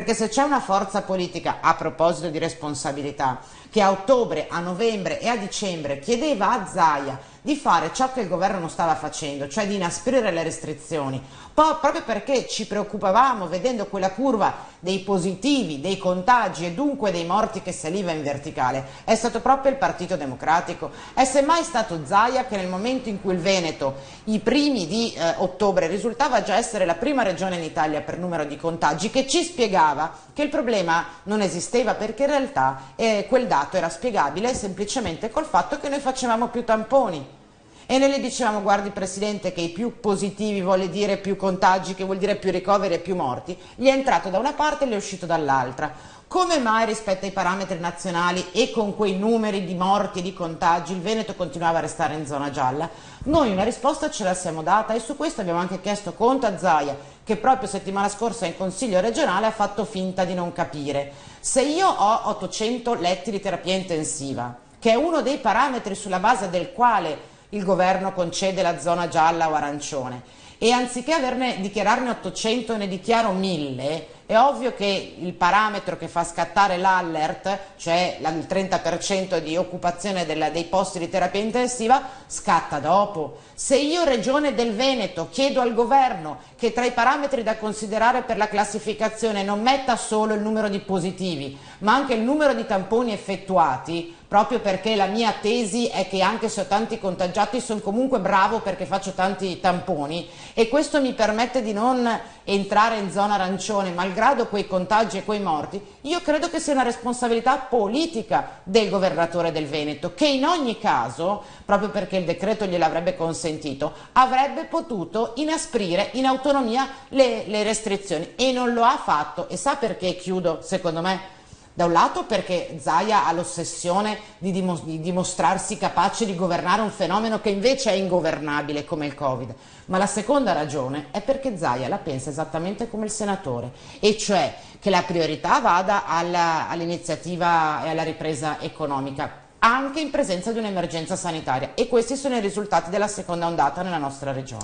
Perché se c'è una forza politica, a proposito di responsabilità, che a ottobre, a novembre e a dicembre chiedeva a Zaia di fare ciò che il governo non stava facendo, cioè di inasprire le restrizioni, proprio perché ci preoccupavamo vedendo quella curva dei positivi, dei contagi e dunque dei morti che saliva in verticale, è stato proprio il Partito Democratico. È semmai stato Zaia che nel momento in cui il Veneto, i primi di ottobre, risultava già essere la prima regione in Italia per numero di contagi, che ci spiegava che il problema non esisteva, perché in realtà quel dato era spiegabile semplicemente col fatto che noi facevamo più tamponi. E noi le dicevamo: guardi Presidente, che i più positivi vuol dire più contagi, che vuol dire più ricoveri e più morti, gli è entrato da una parte e gli è uscito dall'altra. Come mai rispetto ai parametri nazionali e con quei numeri di morti e di contagi il Veneto continuava a restare in zona gialla? Noi una risposta ce la siamo data e su questo abbiamo anche chiesto conto a Zaia, che proprio settimana scorsa in Consiglio regionale ha fatto finta di non capire. Se io ho 800 letti di terapia intensiva, che è uno dei parametri sulla base del quale il governo concede la zona gialla o arancione, e anziché dichiararne 800 ne dichiaro 1000, è ovvio che il parametro che fa scattare l'allert, cioè il 30% di occupazione dei posti di terapia intensiva, scatta dopo. Se io, Regione del Veneto, chiedo al governo che tra i parametri da considerare per la classificazione non metta solo il numero di positivi, ma anche il numero di tamponi effettuati, proprio perché la mia tesi è che anche se ho tanti contagiati sono comunque bravo perché faccio tanti tamponi, e questo mi permette di non entrare in zona arancione malgrado quei contagi e quei morti, io credo che sia una responsabilità politica del governatore del Veneto, che in ogni caso, proprio perché il decreto gliel'avrebbe consentito, avrebbe potuto inasprire in autonomia le restrizioni, e non lo ha fatto. E sa perché? Chiudo, secondo me. Da un lato perché Zaia ha l'ossessione di dimostrarsi capace di governare un fenomeno che invece è ingovernabile come il Covid, ma la seconda ragione è perché Zaia la pensa esattamente come il senatore, e cioè che la priorità vada all'iniziativa e alla ripresa economica, anche in presenza di un'emergenza sanitaria, e questi sono i risultati della seconda ondata nella nostra regione.